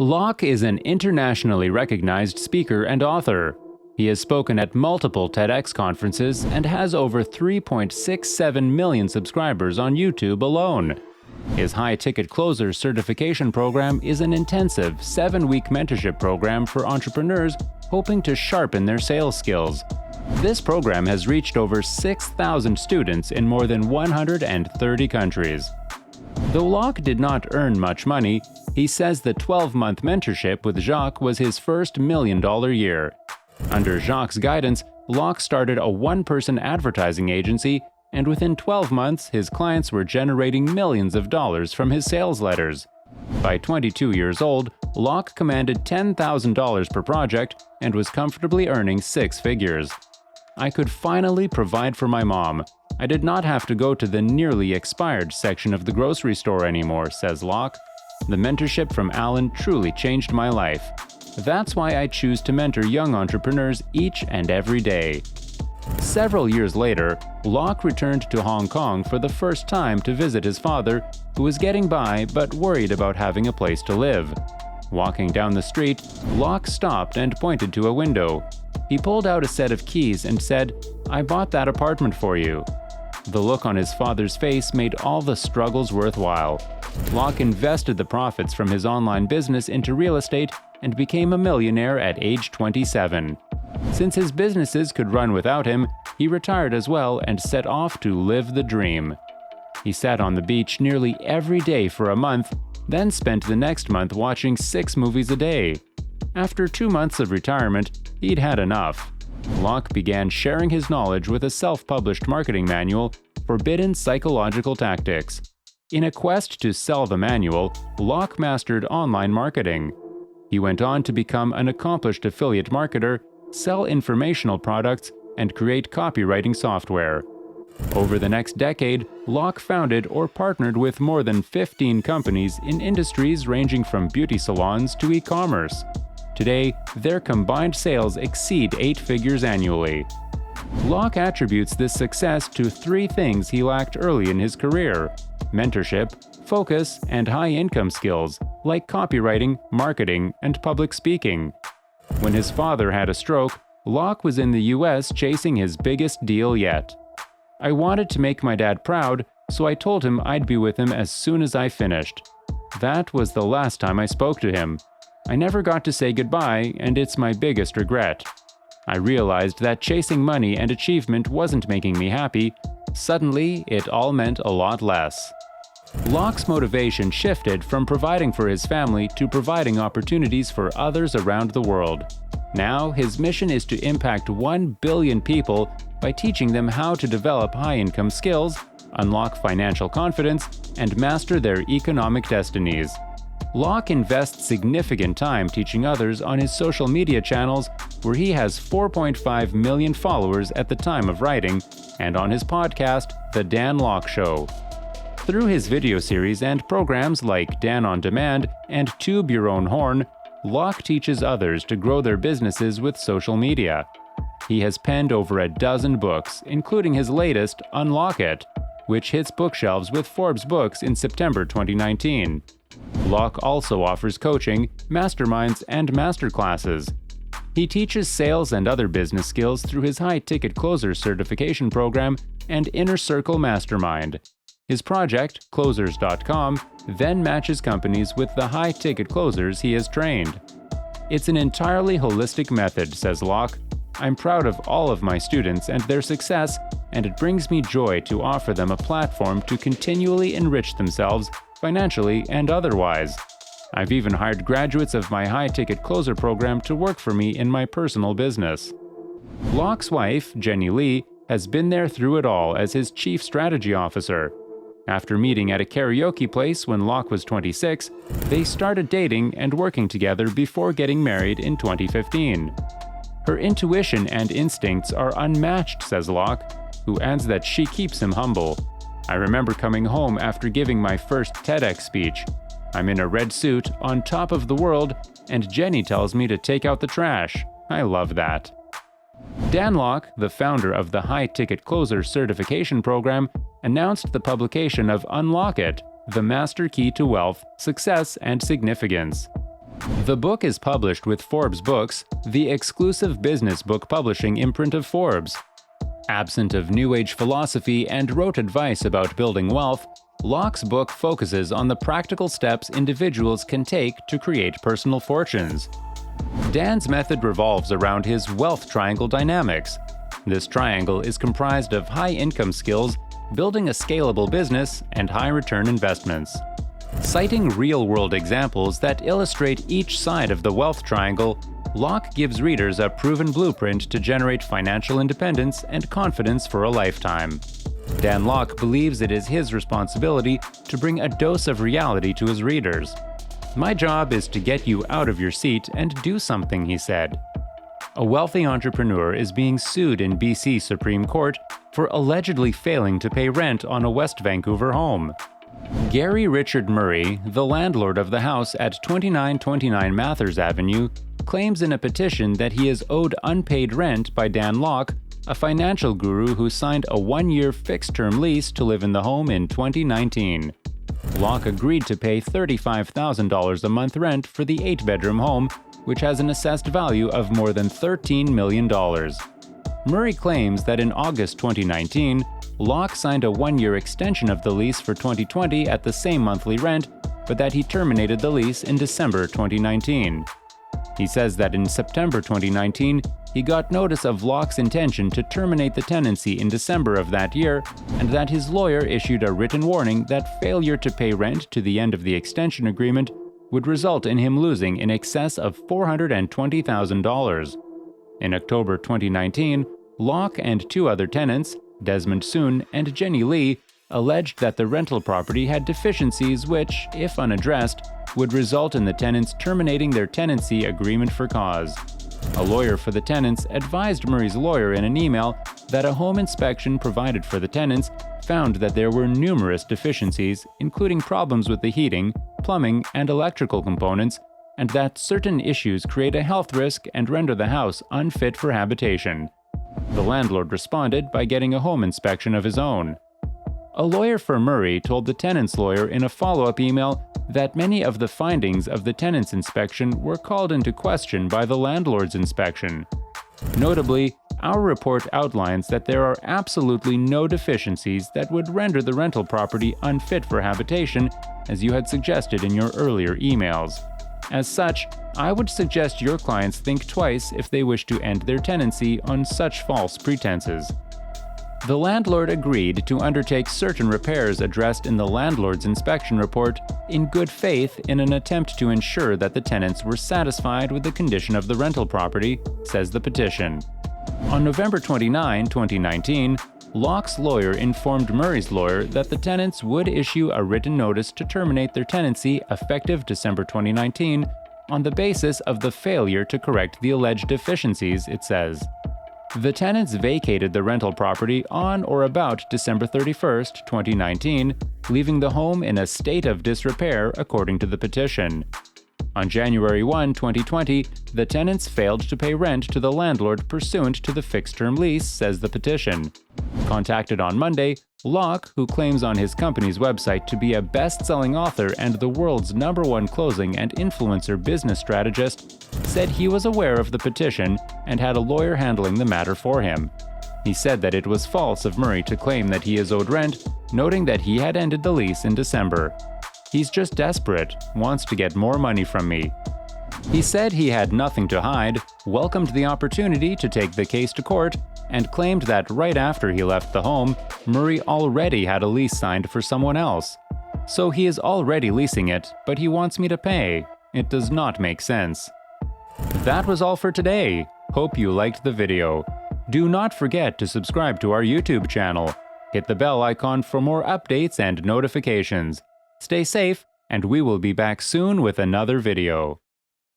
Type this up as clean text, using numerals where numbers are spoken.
Lok is an internationally recognized speaker and author. He has spoken at multiple TEDx conferences and has over 3.67 million subscribers on YouTube alone. His high-ticket closer certification program is an intensive 7-week mentorship program for entrepreneurs hoping to sharpen their sales skills. This program has reached over 6,000 students in more than 130 countries. Though Lok did not earn much money, he says the 12-month mentorship with Jacques was his first $1 million year. Under Jacques' guidance, Lok started a one-person advertising agency, and within 12 months, his clients were generating millions of dollars from his sales letters. By 22 years old, Lok commanded $10,000 per project and was comfortably earning 6 figures. I could finally provide for my mom. I did not have to go to the nearly expired section of the grocery store anymore, says Lok. The mentorship from Alan truly changed my life. That's why I choose to mentor young entrepreneurs each and every day. Several years later, Lok returned to Hong Kong for the first time to visit his father, who was getting by but worried about having a place to live. Walking down the street, Lok stopped and pointed to a window. He pulled out a set of keys and said, "I bought that apartment for you." The look on his father's face made all the struggles worthwhile. Lok invested the profits from his online business into real estate and became a millionaire at age 27. Since his businesses could run without him, he retired as well and set off to live the dream. He sat on the beach nearly every day for a month, then spent the next month watching 6 movies a day. After 2 months of retirement, he'd had enough. Lok began sharing his knowledge with a self-published marketing manual, Forbidden Psychological Tactics. In a quest to sell the manual, Lok mastered online marketing. He went on to become an accomplished affiliate marketer, sell informational products, and create copywriting software. Over the next decade, Lok founded or partnered with more than 15 companies in industries ranging from beauty salons to e-commerce. Today, their combined sales exceed 8 figures annually. Lok attributes this success to 3 things he lacked early in his career: mentorship, focus, and high-income skills like copywriting, marketing, and public speaking. When his father had a stroke, Lok was in the US chasing his biggest deal yet. "I wanted to make my dad proud, so I told him I'd be with him as soon as I finished. That was the last time I spoke to him. I never got to say goodbye, and it's my biggest regret. I realized that chasing money and achievement wasn't making me happy. Suddenly, it all meant a lot less." Lok's motivation shifted from providing for his family to providing opportunities for others around the world. Now, his mission is to impact 1 billion people by teaching them how to develop high-income skills, unlock financial confidence, and master their economic destinies. Lok invests significant time teaching others on his social media channels, where he has 4.5 million followers at the time of writing, and on his podcast, The Dan Lok Show. Through his video series and programs like Dan on Demand and Tube Your Own Horn, Lok teaches others to grow their businesses with social media. He has penned over a dozen books, including his latest, Unlock It, which hits bookshelves with Forbes Books in September 2019. Lok also offers coaching, masterminds, and masterclasses. He teaches sales and other business skills through his high-ticket closer certification program and Inner Circle Mastermind. His project, Closers.com, then matches companies with the high-ticket closers he has trained. "It's an entirely holistic method," says Lok. "I'm proud of all of my students and their success, and it brings me joy to offer them a platform to continually enrich themselves financially and otherwise. I've even hired graduates of my high-ticket closer program to work for me in my personal business." Lok's wife, Jenny Lee, has been there through it all as his chief strategy officer. After meeting at a karaoke place when Lok was 26, they started dating and working together before getting married in 2015. "Her intuition and instincts are unmatched," says Lok, who adds that she keeps him humble. "I remember coming home after giving my first TEDx speech. I'm in a red suit, on top of the world, and Jenny tells me to take out the trash. I love that." Dan Lok, the founder of the high-ticket closer certification program, announced the publication of Unlock It, The Master Key to Wealth, Success, and Significance. The book is published with Forbes Books, the exclusive business book publishing imprint of Forbes. Absent of New Age philosophy and rote advice about building wealth, Lok's book focuses on the practical steps individuals can take to create personal fortunes. Dan's method revolves around his wealth triangle dynamics. This triangle is comprised of high-income skills, building a scalable business, and high-return investments. Citing real-world examples that illustrate each side of the wealth triangle, Lok gives readers a proven blueprint to generate financial independence and confidence for a lifetime. Dan Lok believes it is his responsibility to bring a dose of reality to his readers. "My job is to get you out of your seat and do something," he said. A wealthy entrepreneur is being sued in BC Supreme Court for allegedly failing to pay rent on a West Vancouver home. Gary Richard Murray, the landlord of the house at 2929 Mathers Avenue, claims in a petition that he is owed unpaid rent by Dan Lok, a financial guru who signed a one-year fixed-term lease to live in the home in 2019. Lok agreed to pay $35,000 a month rent for the 8-bedroom home, which has an assessed value of more than $13 million. Murray claims that in August 2019, Lok signed a one-year extension of the lease for 2020 at the same monthly rent, but that he terminated the lease in December 2019. He says that in September 2019, he got notice of Lok's intention to terminate the tenancy in December of that year, and that his lawyer issued a written warning that failure to pay rent to the end of the extension agreement would result in him losing in excess of $420,000. In October 2019, Lok and two other tenants, Desmond Soon and Jenny Lee, alleged that the rental property had deficiencies which, if unaddressed, would result in the tenants terminating their tenancy agreement for cause. A lawyer for the tenants advised Murray's lawyer in an email that a home inspection provided for the tenants found that there were numerous deficiencies, including problems with the heating, plumbing, and electrical components, and that certain issues create a health risk and render the house unfit for habitation. The landlord responded by getting a home inspection of his own. A lawyer for Murray told the tenant's lawyer in a follow-up email that many of the findings of the tenant's inspection were called into question by the landlord's inspection. Notably, our report outlines that there are absolutely no deficiencies that would render the rental property unfit for habitation, as you had suggested in your earlier emails. As such, I would suggest your clients think twice if they wish to end their tenancy on such false pretenses. The landlord agreed to undertake certain repairs addressed in the landlord's inspection report in good faith in an attempt to ensure that the tenants were satisfied with the condition of the rental property, says the petition. On November 29, 2019, Lok's lawyer informed Murray's lawyer that the tenants would issue a written notice to terminate their tenancy effective December 2019 on the basis of the failure to correct the alleged deficiencies, it says. The tenants vacated the rental property on or about December 31, 2019, leaving the home in a state of disrepair according to the petition. On January 1, 2020, the tenants failed to pay rent to the landlord pursuant to the fixed-term lease, says the petition. Contacted on Monday, Lok, who claims on his company's website to be a best-selling author and the world's #1 closing and influencer business strategist, said he was aware of the petition and had a lawyer handling the matter for him. He said that it was false of Murray to claim that he is owed rent, noting that he had ended the lease in December. "He's just desperate, wants to get more money from me." He said he had nothing to hide, welcomed the opportunity to take the case to court, and claimed that right after he left the home, Murray already had a lease signed for someone else. "So he is already leasing it, but he wants me to pay. It does not make sense." That was all for today. Hope you liked the video. Do not forget to subscribe to our YouTube channel. Hit the bell icon for more updates and notifications. Stay safe, and we will be back soon with another video.